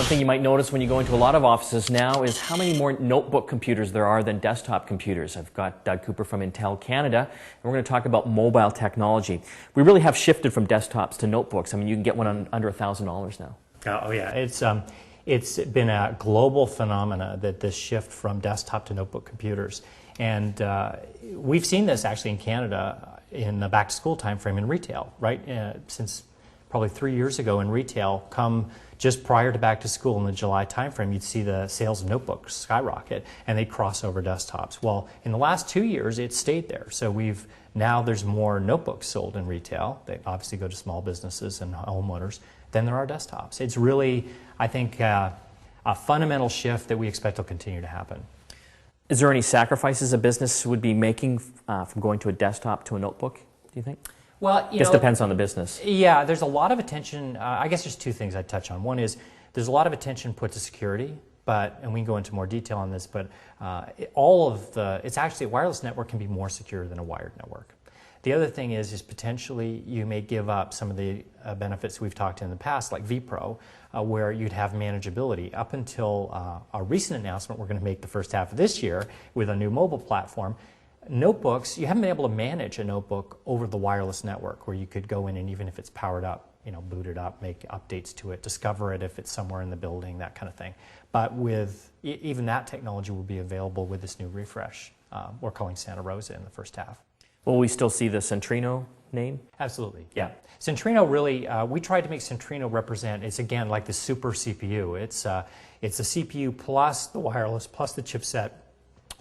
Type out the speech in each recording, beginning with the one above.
thing you might notice when you go into a lot of offices now is how many more notebook computers there are than desktop computers. I've got Doug Cooper from Intel Canada, and we're going to talk about mobile technology. We really have shifted from desktops to notebooks. I mean, you can get one on under $1,000 now. Oh yeah, it's been a global phenomena, that this shift from desktop to notebook computers. And we've seen this actually in Canada in the back-to-school timeframe in retail, right? Since probably 3 years ago in retail, come just prior to back-to-school in the July timeframe, you'd see the sales of notebooks skyrocket, and they'd cross over desktops. Well, in the last 2 years, it stayed there. So now there's more notebooks sold in retail. They obviously go to small businesses and homeowners than there are desktops. It's really, I think, a fundamental shift that we expect will continue to happen. Is there any sacrifices a business would be making from going to a desktop to a notebook, do you think? Well, This depends on the business. Yeah, there's a lot of attention. I guess there's two things I'd touch on. One is there's a lot of attention put to security, and we can go into more detail on this, but it's actually a wireless network can be more secure than a wired network. The other thing is potentially you may give up some of the benefits we've talked in the past, like vPro, where you'd have manageability. Up until our recent announcement we're going to make the first half of this year with a new mobile platform, notebooks, you haven't been able to manage a notebook over the wireless network, where you could go in and even if it's powered up, boot it up, make updates to it, discover it if it's somewhere in the building, that kind of thing. But even that technology will be available with this new refresh. We're calling Santa Rosa in the first half. Will we still see the Centrino name? Absolutely, yeah. Centrino really, we tried to make Centrino represent, it's again like the super CPU. It's a CPU plus the wireless, plus the chipset,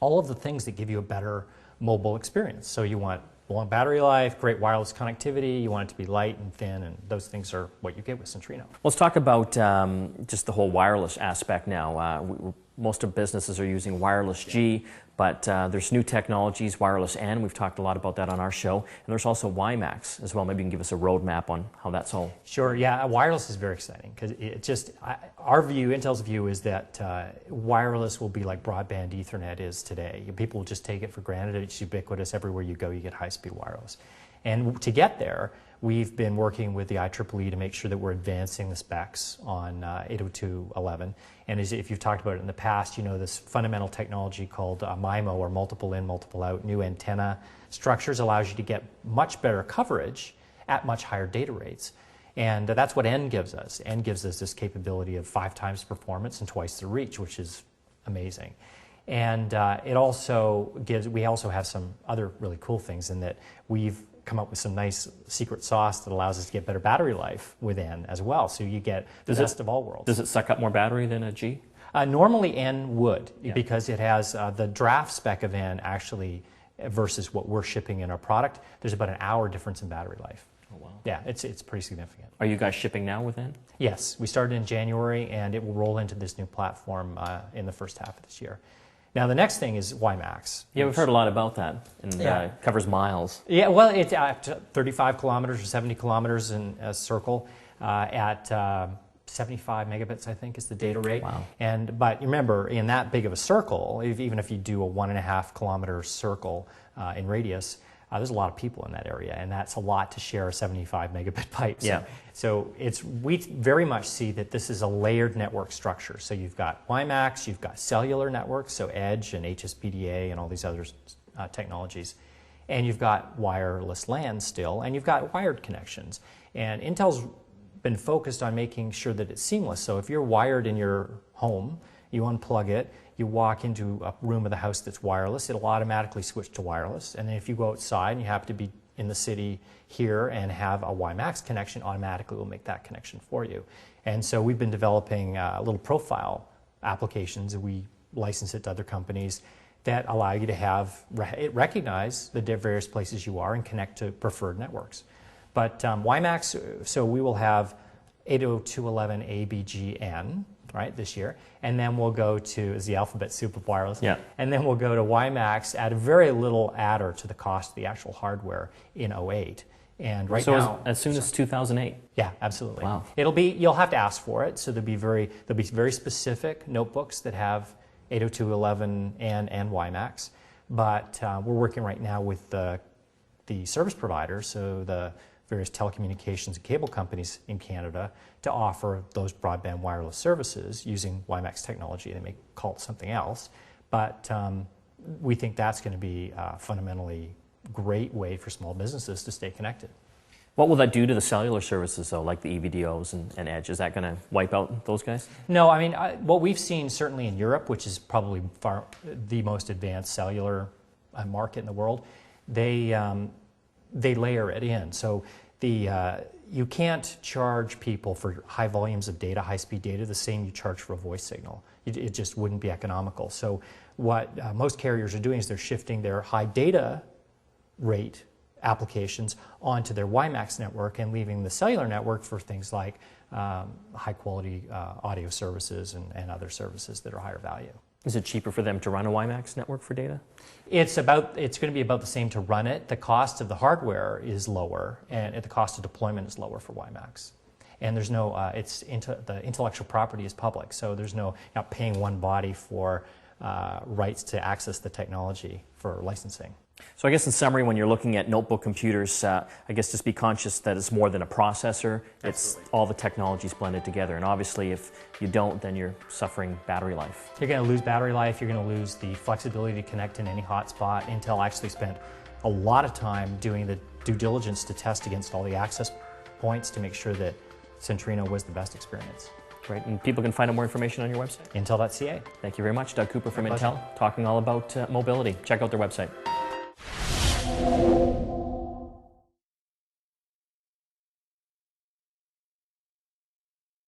all of the things that give you a better mobile experience. So you want long battery life, great wireless connectivity, you want it to be light and thin, and those things are what you get with Centrino. Let's talk about just the whole wireless aspect now. Most of businesses are using wireless G, but there's new technologies, wireless N. We've talked a lot about that on our show. And there's also WiMAX as well. Maybe you can give us a roadmap on how that's all. Sure, yeah, wireless is very exciting because our view, Intel's view is that wireless will be like broadband Ethernet is today. People will just take it for granted. It's ubiquitous. Everywhere you go, you get high-speed wireless. And to get there, we've been working with the IEEE to make sure that we're advancing the specs on 802.11. And if you've talked about it in the past, this fundamental technology called MIMO, or multiple in, multiple out, new antenna structures, allows you to get much better coverage at much higher data rates. And that's what N gives us. N gives us this capability of 5 times performance and twice the reach, which is amazing. And we also have some other really cool things in that we've come up with some nice secret sauce that allows us to get better battery life with N as well. So you get the best of all worlds. Does it suck up more battery than a G? Normally N would, because it has the draft spec of N actually versus what we're shipping in our product. There's about an hour difference in battery life. Oh, wow. Yeah, it's pretty significant. Are you guys shipping now with N? Yes, we started in January, and it will roll into this new platform in the first half of this year. Now, the next thing is WiMAX. Yeah, we've heard a lot about that, and it covers miles. Yeah, well, it's 35 kilometers or 70 kilometers in a circle at 75 megabits, I think, is the data rate. Wow. But remember, in that big of a circle, even if you do a 1.5 kilometer circle in radius, there's a lot of people in that area, and that's a lot to share a 75 megabit pipe. So we very much see that this is a layered network structure. So you've got WiMAX, you've got cellular networks, so Edge and HSPDA and all these other technologies, and you've got wireless LAN still, and you've got wired connections. And Intel's been focused on making sure that it's seamless. So if you're wired in your home, you unplug it, you walk into a room of the house that's wireless, it'll automatically switch to wireless. And then if you go outside and you happen to be in the city here and have a WiMAX connection, automatically will make that connection for you. And so we've been developing little profile applications, and we license it to other companies that allow you to recognize the various places you are and connect to preferred networks. But WiMAX, so we will have 802.11abgn, right, this year, and then we'll go to, is the alphabet soup of wireless, and then we'll go to WiMAX at a very little adder to the cost of the actual hardware in 08. And right now, as soon as 2008. Yeah, absolutely. Wow. You'll have to ask for it. So there'll be very specific notebooks that have 802.11 and WiMAX. But we're working right now with the service providers, so the various telecommunications and cable companies in Canada to offer those broadband wireless services using WiMAX technology. They may call it something else, but we think that's going to be a fundamentally great way for small businesses to stay connected. What will that do to the cellular services, though, like the EVDOs and Edge? Is that going to wipe out those guys? No, I mean, what we've seen certainly in Europe, which is probably far the most advanced cellular market in the world, they layer it in. So you can't charge people for high volumes of data, high-speed data, the same you charge for a voice signal. It just wouldn't be economical. So what most carriers are doing is they're shifting their high data rate applications onto their WiMAX network and leaving the cellular network for things like high-quality audio services and other services that are higher value. Is it cheaper for them to run a WiMAX network for data? It's going to be about the same to run it. The cost of the hardware is lower, and the cost of deployment is lower for WiMAX. And there's no, the intellectual property is public, so there's no not paying one body for rights to access the technology for licensing. So I guess in summary, when you're looking at notebook computers, I guess just be conscious that it's more than a processor. Absolutely. It's all the technologies blended together. And obviously, if you don't, then you're suffering battery life. You're going to lose battery life. You're going to lose the flexibility to connect in any hotspot. Intel actually spent a lot of time doing the due diligence to test against all the access points to make sure that Centrino was the best experience. Right, and people can find out more information on your website. Intel.ca. Thank you very much. Doug Cooper from My pleasure. Intel, talking all about mobility. Check out their website.